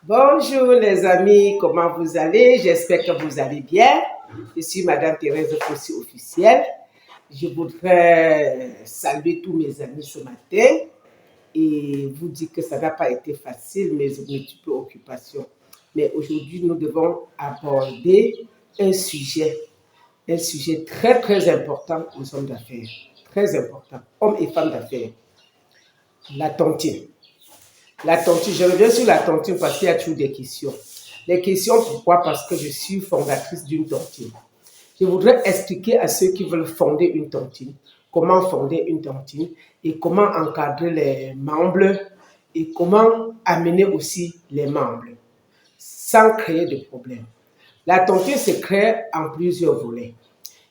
Bonjour les amis, comment vous allez? J'espère que vous allez bien. Je suis Madame Thérèse Fossi officielle. Je voudrais saluer tous mes amis ce matin et vous dire que ça n'a pas été facile, mes multiples occupations. Mais aujourd'hui, nous devons aborder un sujet très très important aux hommes d'affaires. Très important, hommes et femmes d'affaires. La tontine. La tontine, je reviens sur la tontine parce qu'il y a toujours des questions. Les questions, pourquoi? Parce que je suis fondatrice d'une tontine. Je voudrais expliquer à ceux qui veulent fonder une tontine, comment fonder une tontine et comment encadrer les membres et comment amener aussi les membres sans créer de problème. La tontine se crée en plusieurs volets.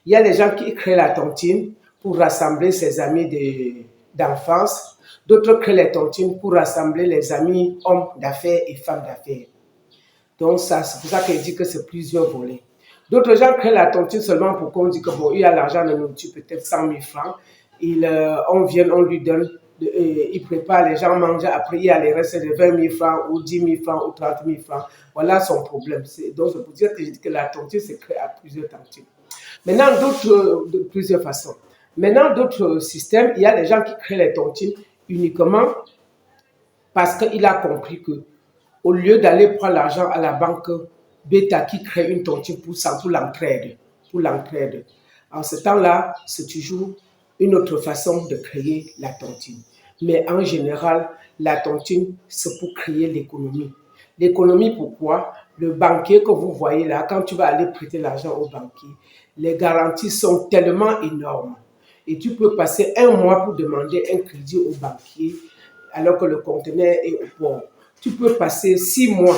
Il y a des gens qui créent la tontine pour rassembler ses amis d'enfance. D'autres créent les tontines pour rassembler les amis hommes d'affaires et femmes d'affaires. Donc, c'est pour ça qu'il dit que c'est plusieurs volets. D'autres gens créent la tontine seulement pour qu'on dise que bon, il y a l'argent de nourriture, peut-être 100 000 francs. On vient, on lui donne, il prépare, les gens mangent. Après, il y a les restes de 20 000 francs ou 10 000 francs ou 30 000 francs. Voilà son problème. Donc, c'est pour dire que je dis que la tontine se crée à plusieurs tontines. Maintenant, de plusieurs façons. Maintenant, d'autres systèmes, il y a des gens qui créent les tontines uniquement parce qu'il a compris que au lieu d'aller prendre l'argent à la banque bêta qui crée une tontine pour l'entraide. En ce temps-là, c'est toujours une autre façon de créer la tontine. Mais en général, la tontine, c'est pour créer l'économie. L'économie, pourquoi? Le banquier que vous voyez là, quand tu vas aller prêter l'argent au banquier, les garanties sont tellement énormes. Et tu peux passer un mois pour demander un crédit au banquier alors que le conteneur est au port. Tu peux passer 6 mois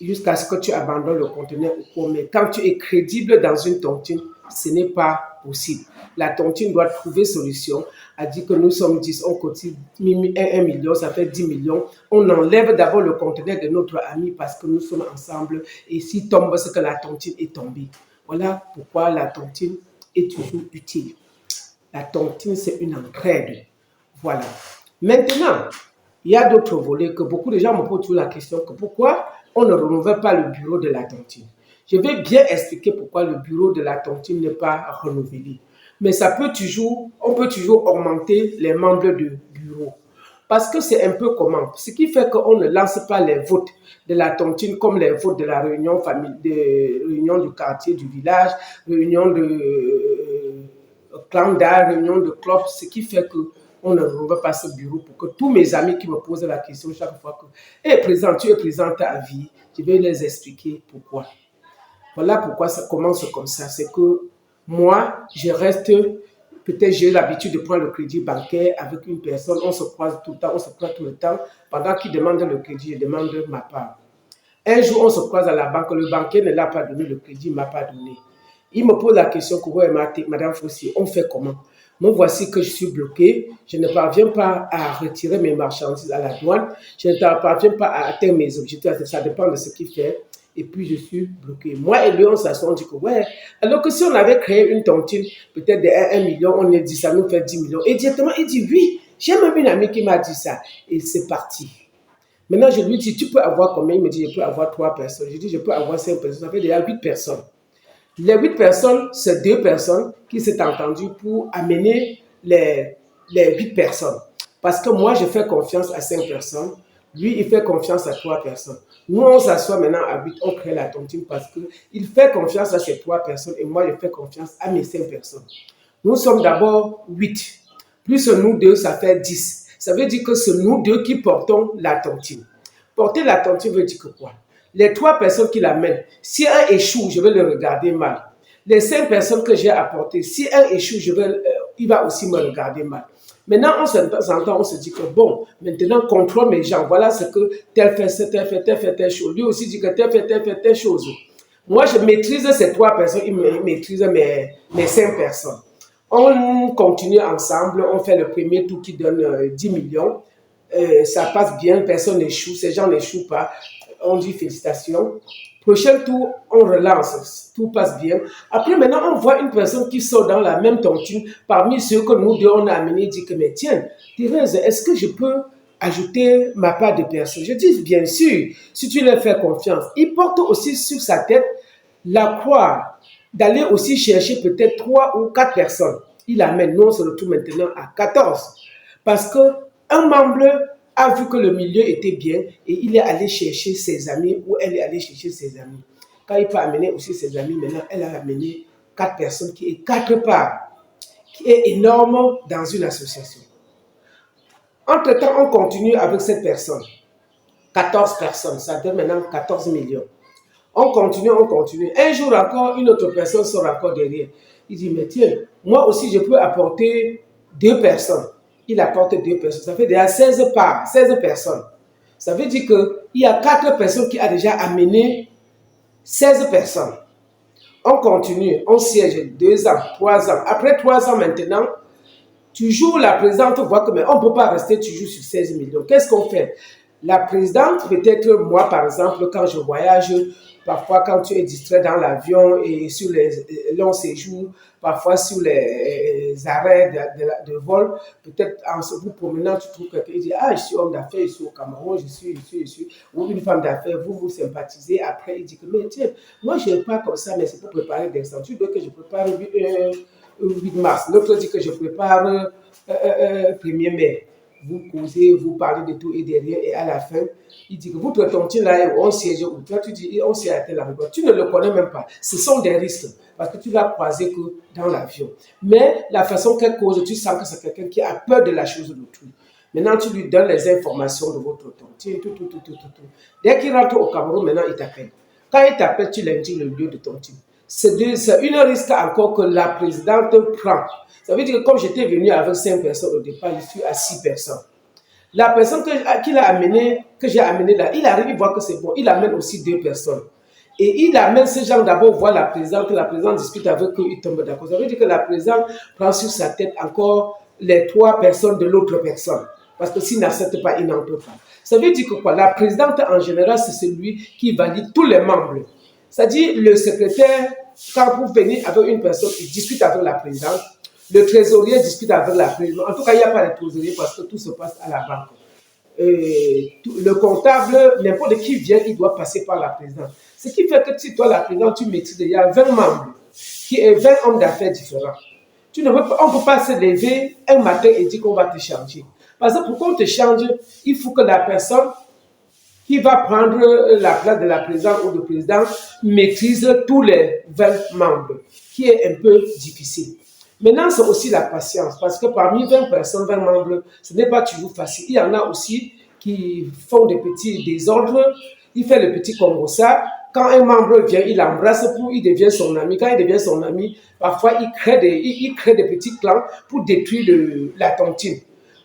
jusqu'à ce que tu abandonnes le conteneur au port. Mais quand tu es crédible dans une tontine, ce n'est pas possible. La tontine doit trouver solution. A dit que nous sommes 10, on cotise 1 million, ça fait 10 millions. On enlève d'abord le conteneur de notre ami parce que nous sommes ensemble. Et s'il tombe, c'est que la tontine est tombée. Voilà pourquoi la tontine est toujours utile. La tontine, c'est une entraide. Voilà. Maintenant, il y a d'autres volets que beaucoup de gens me posent toujours la question que pourquoi on ne renouvelle pas le bureau de la tontine. Je vais bien expliquer pourquoi le bureau de la tontine n'est pas renouvelé. Mais on peut toujours augmenter les membres du bureau. Parce que c'est un peu comment. Ce qui fait qu'on ne lance pas les votes de la tontine comme les votes de la réunion du quartier, du village, réunion de clan d'art, réunion de club, ce qui fait que on ne renouvelle pas ce bureau pour que tous mes amis qui me posent la question chaque fois que président, tu es président à vie, je vais les expliquer pourquoi. Voilà pourquoi ça commence comme ça. C'est que moi, je reste, peut-être j'ai l'habitude de prendre le crédit bancaire avec une personne, on se croise tout le temps, on se croise tout le temps. Pendant qu'il demande le crédit, je demande ma part. Un jour, on se croise à la banque, le banquier ne l'a pas donné, le crédit ne m'a pas donné. Il me pose la question que ouais, Madame Fossi, on fait comment? Moi, voici que je suis bloqué, je ne parviens pas à retirer mes marchandises à la douane, je ne parviens pas à atteindre mes objectifs, ça dépend de ce qu'il fait, et puis je suis bloqué. Moi et lui, on s'assoit, on dit que ouais, alors que si on avait créé une tontine, peut-être de 1 million, on a dit ça nous fait 10 millions, et directement, il dit oui, j'ai même une amie qui m'a dit ça, et c'est parti. Maintenant, je lui dis, tu peux avoir combien? Il me dit, je peux avoir 3 personnes. Je dis, je peux avoir 5 personnes, ça fait déjà 8 personnes. Les 8 personnes, c'est 2 personnes qui s'est entendues pour amener les 8 personnes. Parce que moi, je fais confiance à 5 personnes. Lui, il fait confiance à 3 personnes. Nous, on s'assoit maintenant à 8, on crée la tontine parce qu'il fait confiance à ces 3 personnes et moi, je fais confiance à mes 5 personnes. Nous sommes d'abord 8. Plus nous deux, ça fait 10. Ça veut dire que c'est nous deux qui portons la tontine. Porter la tontine veut dire que quoi? Les 3 personnes qui l'amènent, si un échoue, je vais le regarder mal. Les 5 personnes que j'ai apportées, si un échoue, il va aussi me regarder mal. Maintenant, on se dit que bon, maintenant, contrôle mes gens. Voilà ce que tel fait telle chose. Lui aussi dit que tel fait telle chose. Moi, je maîtrise ces 3 personnes, il maîtrise mes 5 personnes. On continue ensemble, on fait le premier tour qui donne 10 millions. Ça passe bien, personne n'échoue, ces gens n'échouent pas. On dit félicitations. Prochain tour, on relance, tout passe bien. Après, maintenant, on voit une personne qui sort dans la même tontine. Parmi ceux que nous deux, on a amené, dit que, mais tiens, Thérèse, est-ce que je peux ajouter ma part de personne. Je dis bien sûr, si tu leur fais confiance, il porte aussi sur sa tête la croix d'aller aussi chercher peut-être 3 ou 4 personnes. Il amène, non, on se retrouve maintenant à 14. Parce qu'un membre a vu que le milieu était bien et il est allé chercher ses amis ou elle est allée chercher ses amis. Quand il peut amener aussi ses amis, maintenant, elle a amené 4 personnes qui est 4 parts, qui est énorme dans une association. Entre-temps, on continue avec cette personne. 14 personnes, ça donne maintenant 14 millions. On continue, on continue. Un jour encore, une autre personne sort encore derrière. Il dit, mais tiens, moi aussi, je peux apporter 2 personnes. Il apporte 2 personnes. Ça fait déjà 16 parts, 16 personnes. Ça veut dire qu'il y a 4 personnes qui ont déjà amené 16 personnes. On continue, on siège 2 ans, 3 ans. Après 3 ans maintenant, toujours la présidente voit que mais on ne peut pas rester toujours sur 16 millions. Qu'est-ce qu'on fait? La présidente, peut-être moi par exemple, quand je voyage, parfois quand tu es distrait dans l'avion et sur les longs séjours, parfois sur les arrêts de vol, peut-être en se vous promenant, tu trouves quelqu'un qui dit ah, je suis homme d'affaires, je suis au Cameroun, je suis, ou une femme d'affaires, vous sympathisez. Après, il dit que mais tiens, moi je n'aime pas comme ça, mais c'est pour préparer des centres. Tu veux que je prépare 8 mars. L'autre dit que je prépare 1er mai. Vous causez, vous parlez de tout et derrière, et à la fin, il dit que vous ton là, on siège où? Toi, tu dis, on siège à tel endroit. Tu ne le connais même pas. Ce sont des risques, parce que tu l'as croisé que dans l'avion. Mais la façon qu'elle cause, tu sens que c'est quelqu'un qui a peur de la chose d'autrui. Maintenant, tu lui donnes les informations de votre tontine, tout. Dès qu'il rentre au Cameroun, maintenant, il t'appelle. Quand il t'appelle, tu l'indiques le lieu de tontine. C'est une risque encore que la présidente prend. Ça veut dire que comme j'étais venu avec 5 personnes au départ, je suis à 6 personnes. La personne qu'il a amenée, que j'ai amenée là, il arrive, il voit que c'est bon, il amène aussi 2 personnes. Et il amène ces gens d'abord voir la présidente discute avec eux, il tombe d'accord. Ça veut dire que la présidente prend sur sa tête encore les 3 personnes de l'autre personne. Parce que s'il n'accepte pas, il n'en peut pas. Ça veut dire que quoi? La présidente en général, c'est celui qui valide tous les membres. C'est-à-dire le secrétaire, quand vous venez avec une personne, il discute avec la présidente. Le trésorier discute avec la présidente. En tout cas, il n'y a pas de trésorier parce que tout se passe à la banque. Le comptable, n'importe qui vient, il doit passer par la présidente. Ce qui fait que si toi, la présidente, tu maîtrises, il y a 20 membres, qui est 20 hommes d'affaires différents. On ne peut pas se lever un matin et dire qu'on va te changer. Parce que pour qu'on te change, il faut que la personne qui va prendre la place de la présidente ou du président maîtrise tous les 20 membres, qui est un peu difficile. Maintenant, c'est aussi la patience, parce que parmi 20 personnes, 20 membres, ce n'est pas toujours facile. Il y en a aussi qui font des petits désordres, il fait le petit Congo-ça. Quand un membre vient, il l'embrasse il devient son ami. Quand il devient son ami, parfois il crée des petits clans pour détruire la tontine.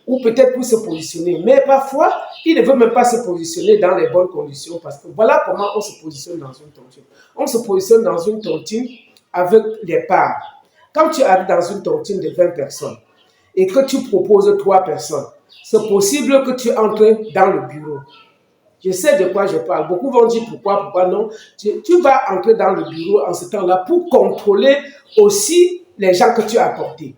Ou peut-être pour se positionner. Mais parfois, il ne veut même pas se positionner dans les bonnes conditions parce que voilà comment on se positionne dans une tontine. On se positionne dans une tontine avec les parts. Quand tu arrives dans une tontine de 20 personnes et que tu proposes 3 personnes, c'est possible que tu entres dans le bureau. Je sais de quoi je parle. Beaucoup vont dire pourquoi non. Tu vas entrer dans le bureau en ce temps-là pour contrôler aussi les gens que tu as apportés.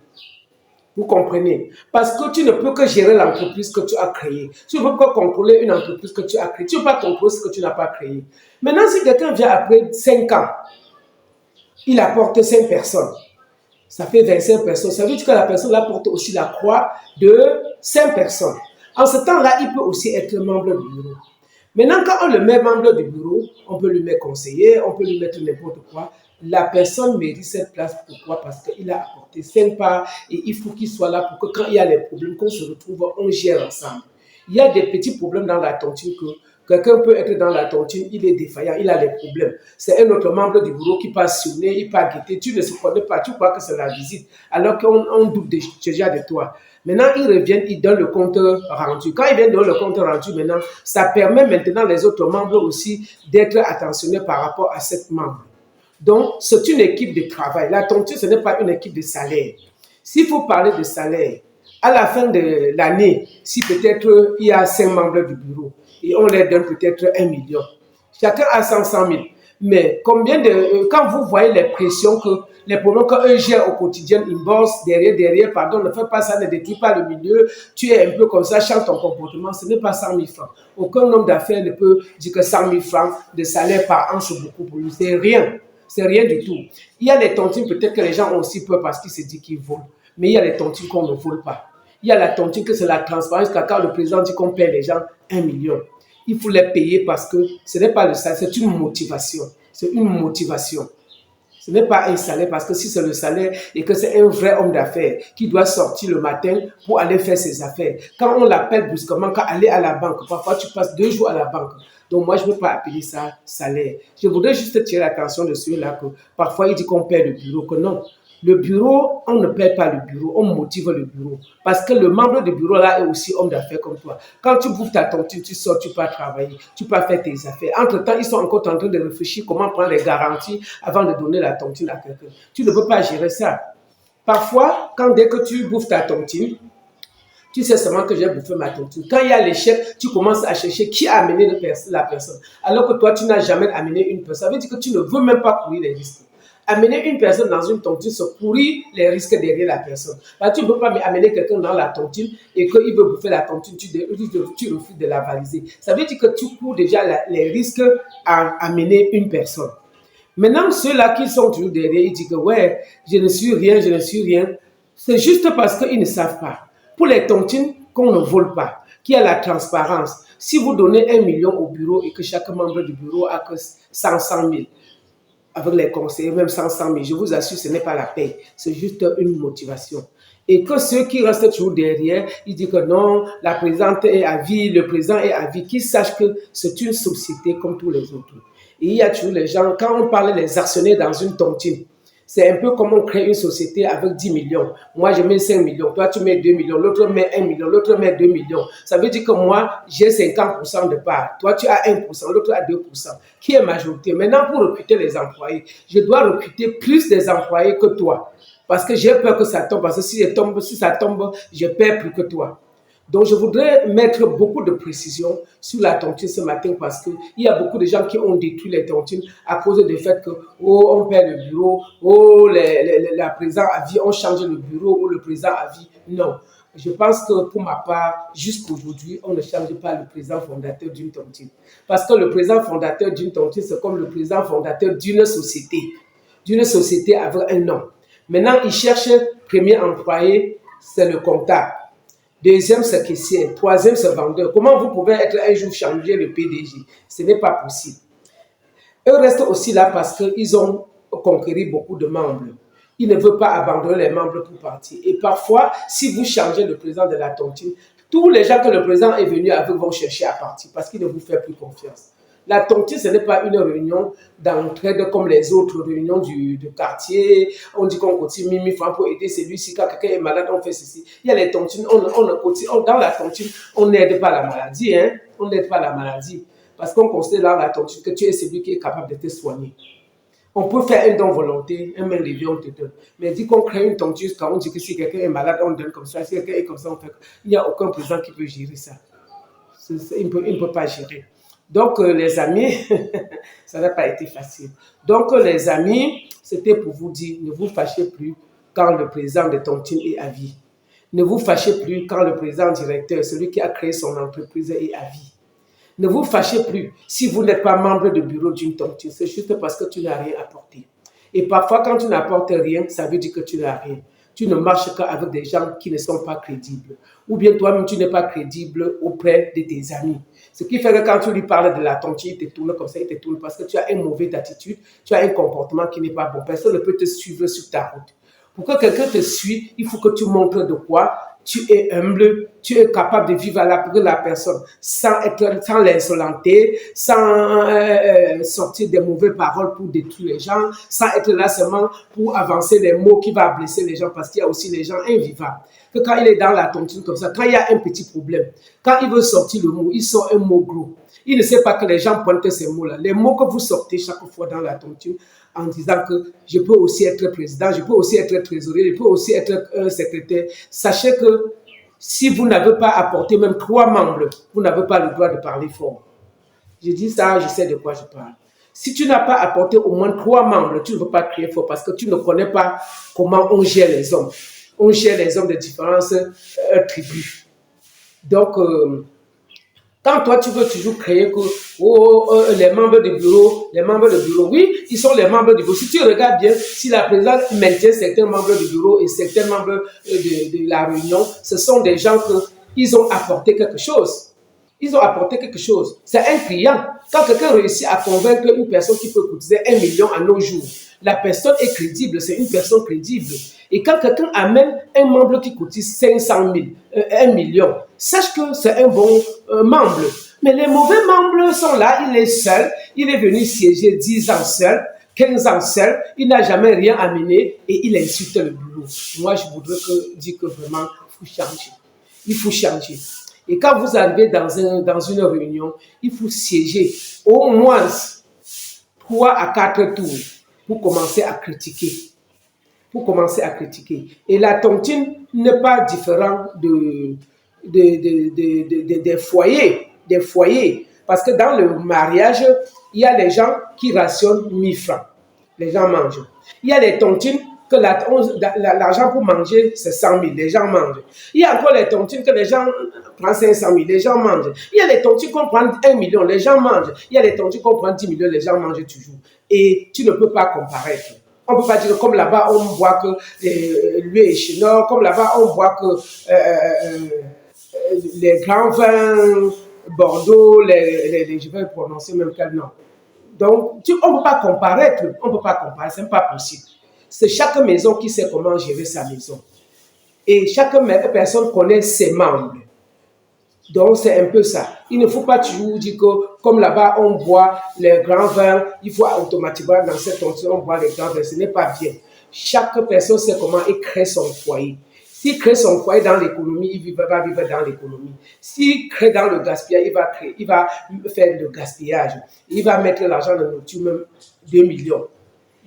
Vous comprenez? Parce que tu ne peux que gérer l'entreprise que tu as créée. Tu ne peux pas contrôler une entreprise que tu as créée. Tu ne peux pas contrôler ce que tu n'as pas créé. Maintenant, si quelqu'un vient après 5 ans, il apporte 5 personnes. Ça fait 25 personnes. Ça veut dire que la personne apporte aussi la croix de 5 personnes. En ce temps-là, il peut aussi être membre du bureau. Maintenant, quand on le met membre du bureau, on peut lui mettre conseiller, on peut lui mettre n'importe quoi. La personne mérite cette place. Pourquoi? Parce qu'il a apporté 5 parts et il faut qu'il soit là pour que quand il y a les problèmes, qu'on se retrouve, on gère ensemble. Il y a des petits problèmes dans la tontine que quelqu'un peut être dans la tontine, il est défaillant, il a des problèmes. C'est un autre membre du bureau qui passe sur nez, il passe guetter, tu ne se connais pas, tu crois que c'est la visite, alors qu'on doute déjà de toi. Maintenant, ils reviennent, ils donnent le compte rendu. Quand ils viennent donner le compte rendu, maintenant, ça permet maintenant les autres membres aussi d'être attentionnés par rapport à cette membre. Donc, c'est une équipe de travail. La tontine, ce n'est pas une équipe de salaire. S'il faut parler de salaire, à la fin de l'année, si peut-être il y a 5 membres du bureau et on leur donne peut-être 1 million, chacun a 500 000. Mais combien de... quand vous voyez les pressions les problèmes qu'eux gèrent au quotidien, ils bossent derrière, pardon, ne fais pas ça, ne détruis pas le milieu, tu es un peu comme ça, change ton comportement, ce n'est pas 100 000 francs. Aucun homme d'affaires ne peut dire que 100 000 francs de salaire par an, c'est beaucoup pour lui. C'est rien. C'est rien du tout. Il y a les tontines, peut-être que les gens ont aussi peur parce qu'ils se disent qu'ils volent. Mais il y a les tontines qu'on ne vole pas. Il y a la tontine que c'est la transparence, quand le président dit qu'on paie les gens 1 million. Il faut les payer parce que ce n'est pas le salaire, c'est une motivation. C'est une motivation. Ce n'est pas un salaire parce que si c'est le salaire et que c'est un vrai homme d'affaires qui doit sortir le matin pour aller faire ses affaires. Quand on l'appelle brusquement, quand aller à la banque, parfois tu passes 2 jours à la banque. Donc moi, je ne veux pas appeler ça salaire. Je voudrais juste tirer l'attention de celui-là que parfois il dit qu'on paie le bureau, que non. Le bureau, on ne paie pas le bureau, on motive le bureau. Parce que le membre du bureau là est aussi homme d'affaires comme toi. Quand tu bouffes ta tontine, tu sors, tu peux travailler, tu peux faire tes affaires. Entre-temps, ils sont encore en train de réfléchir comment prendre les garanties avant de donner la tontine à quelqu'un. Tu ne peux pas gérer ça. Parfois, dès que tu bouffes ta tontine, tu sais seulement que j'ai bouffé ma tontine. Quand il y a l'échec, tu commences à chercher qui a amené la personne. Alors que toi, tu n'as jamais amené une personne. Ça veut dire que tu ne veux même pas courir les risques. Amener une personne dans une tontine, c'est courir les risques derrière la personne. Là, tu ne peux pas amener quelqu'un dans la tontine et qu'il veut bouffer la tontine, tu refuses de la valiser. Ça veut dire que tu cours déjà les risques à amener une personne. Maintenant, ceux-là qui sont toujours derrière, ils disent que ouais, je ne suis rien. C'est juste parce qu'ils ne savent pas. Pour les tontines, qu'on ne vole pas, qu'il y a la transparence. Si vous donnez 1 million au bureau et que chaque membre du bureau a que 100 000, avec les conseillers, même 100 000, je vous assure, ce n'est pas la paix. C'est juste une motivation. Et que ceux qui restent toujours derrière, ils disent que non, la présidente est à vie, le président est à vie, qu'ils sachent que c'est une société comme tous les autres. Et il y a toujours les gens, quand on parle des actionnaires dans une tontine, c'est un peu comme on crée une société avec 10 millions. Moi, je mets 5 millions, toi, tu mets 2 millions, l'autre met 1 million, l'autre met 2 millions. Ça veut dire que moi, j'ai 50% de part. Toi, tu as 1%, l'autre a 2%, qui est majorité. Maintenant, pour recruter les employés, je dois recruter plus des employés que toi. Parce que j'ai peur que ça tombe. Parce que si ça tombe, je perds plus que toi. Donc, je voudrais mettre beaucoup de précision sur la tontine ce matin parce qu'il y a beaucoup de gens qui ont détruit les tontines à cause du fait que, on perd le bureau, la présidente à vie, on change le bureau, ou le président à vie. Non. Je pense que pour ma part, jusqu'aujourd'hui, on ne change pas le président fondateur d'une tontine. Parce que le président fondateur d'une tontine, c'est comme le président fondateur d'une société avec un nom. Maintenant, il cherche premier employé, c'est le comptable. Deuxième, c'est caissier. Troisième, c'est vendeur. Comment vous pouvez être un jour changer le PDG? Ce n'est pas possible. Eux restent aussi là parce qu'ils ont conquéri beaucoup de membres. Ils ne veulent pas abandonner les membres pour partir. Et parfois, si vous changez le président de la tontine, tous les gens que le président est venu avec vont chercher à partir parce qu'il ne vous fait plus confiance. La tontine, ce n'est pas une réunion d'entraide comme les autres réunions du quartier. On dit qu'on contient 1 000 francs pour aider celui-ci. Quand quelqu'un est malade, on fait ceci. Il y a les tontines. Dans la tontine, on n'aide pas la maladie. Hein? On n'aide pas la maladie. Parce qu'on considère dans la tontine que tu es celui qui est capable de te soigner. On peut faire un don volontaire, un main levée, on te donne. Mais dit qu'on crée une tontine, quand on dit que si quelqu'un est malade, on donne comme ça. Si quelqu'un est comme ça, on fait. Il n'y a aucun président qui peut gérer ça. Il ne peut pas gérer. Donc, les amis, ça n'a pas été facile. Donc, les amis, c'était pour vous dire, ne vous fâchez plus quand le président de tontine est à vie. Ne vous fâchez plus quand le président directeur, celui qui a créé son entreprise, est à vie. Ne vous fâchez plus si vous n'êtes pas membre de bureau d'une tontine. C'est juste parce que tu n'as rien apporté. Et parfois, quand tu n'apportes rien, ça veut dire que tu n'as rien. Tu ne marches qu'avec des gens qui ne sont pas crédibles. Ou bien toi-même, tu n'es pas crédible auprès de tes amis. Ce qui fait que quand tu lui parles de la tontine, il te tourne comme ça, il te tourne parce que tu as une mauvaise attitude, tu as un comportement qui n'est pas bon. Personne ne peut te suivre sur ta route. Pour que quelqu'un te suive, il faut que tu montres de quoi tu es humble, tu es capable de vivre à l'après de la personne sans l'insolenter, sans sortir des mauvaises paroles pour détruire les gens, sans être là seulement pour avancer les mots qui vont blesser les gens parce qu'il y a aussi les gens invivables. Que quand il est dans la tontine comme ça, quand il y a un petit problème, quand il veut sortir le mot, il sort un mot gros. Il ne sait pas que les gens pointent ces mots-là. Les mots que vous sortez chaque fois dans la tontine en disant que je peux aussi être président, je peux aussi être trésorier, je peux aussi être un secrétaire. Sachez que si vous n'avez pas apporté même 3 membres, vous n'avez pas le droit de parler fort. Je dis ça, je sais de quoi je parle. Si tu n'as pas apporté au moins 3 membres, tu ne peux pas créer fort parce que tu ne connais pas comment on gère les hommes. On gère les hommes de différentes tribus. Donc, quand toi, tu veux toujours créer que les membres du bureau, oui, ils sont les membres du bureau. Si tu regardes bien, si la présidente maintient certains membres du bureau et certains membres de la réunion, ce sont des gens qui ont apporté quelque chose. Ils ont apporté quelque chose. C'est un client. Quand quelqu'un réussit à convaincre une personne qui peut cotiser 1 million à nos jours, la personne est crédible, c'est une personne crédible. Et quand quelqu'un amène un membre qui cotise 500 000, 1 million, sache que c'est un bon membre. Mais les mauvais membres sont là, il est seul, il est venu siéger 10 ans seul, 15 ans seul, il n'a jamais rien amené et il insulte le boulot. Moi, je voudrais dire que vraiment, il faut changer. Il faut changer. Et quand vous arrivez dans une réunion, il faut siéger au moins 3 à 4 tours pour commencer à critiquer. Et la tontine n'est pas différente des foyers. Parce que dans le mariage, il y a les gens qui rationnent 1000 francs. Les gens mangent. Il y a les tontines que l'argent pour manger, c'est 100 000. Les gens mangent. Il y a encore les tontines que les gens prennent 500 000. Les gens mangent. Il y a les tontines qu'on prend 1 million. Les gens mangent. Il y a les tontines qu'on prend 10 millions. Les gens mangent toujours. Et tu ne peux pas comparer. On ne peut pas dire que comme là-bas, on boit que l'huile est chénor, comme là-bas, on boit que les grands vins Bordeaux, je vais prononcer même quel nom. Donc, on ne peut pas comparer, ce n'est pas possible. C'est chaque maison qui sait comment gérer sa maison. Et chaque personne connaît ses membres. Donc, c'est un peu ça. Il ne faut pas toujours dire que, comme là-bas, on boit les grands vins, il faut automatiquement, dans cette tontine, on boit les grands vins. Ce n'est pas bien. Chaque personne sait comment il crée son foyer. S'il crée son foyer dans l'économie, il va vivre dans l'économie. S'il crée dans le gaspillage, il va faire le gaspillage. Il va mettre l'argent dans la nourriture, même 2 millions.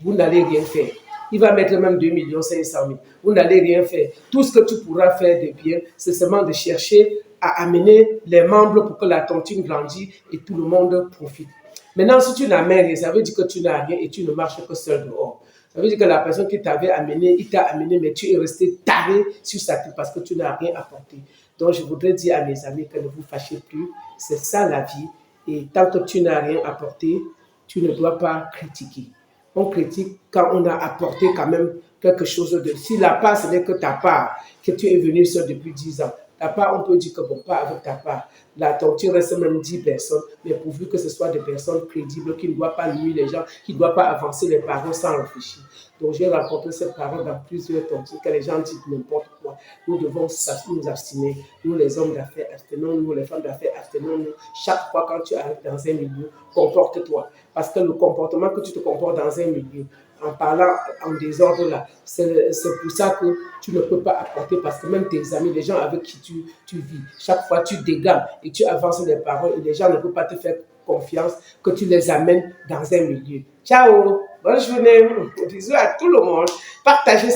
Vous n'allez rien faire. Il va mettre même 2 500 000. Vous n'allez rien faire. Tout ce que tu pourras faire de bien, c'est seulement de chercher à amener les membres pour que la tontine grandisse et tout le monde profite. Maintenant, si tu n'amènes rien, ça veut dire que tu n'as rien et tu ne marches que seul dehors. Ça veut dire que la personne qui t'avait amené, il t'a amené, mais tu es resté taré sur sa tête parce que tu n'as rien apporté. Donc, je voudrais dire à mes amis que ne vous fâchez plus. C'est ça la vie. Et tant que tu n'as rien apporté, tu ne dois pas critiquer. On critique quand on a apporté quand même quelque chose de... Si la part, ce n'est que ta part, que tu es venu seul depuis 10 ans. Ta part, on peut dire que bon, pas avec ta part. La tontine reste même 10 personnes, mais pourvu que ce soit des personnes crédibles qui ne doivent pas nuire les gens, qui ne doivent pas avancer les paroles sans réfléchir. Donc, j'ai rapporté cette parole dans plusieurs tontines, que les gens disent n'importe quoi. Nous devons nous abstenir. Nous, les hommes d'affaires, abstenons-nous. Les femmes d'affaires, abstenons-nous. Chaque fois quand tu arrives dans un milieu, comporte-toi. Parce que le comportement que tu te comportes dans un milieu, en parlant en désordre là, c'est pour ça que tu ne peux pas apporter, parce que même tes amis, les gens avec qui tu vis, chaque fois tu dégames et tu avances les paroles et les gens ne peuvent pas te faire confiance que tu les amènes dans un milieu. Ciao, bonne journée, bisous à tout le monde, partagez ça.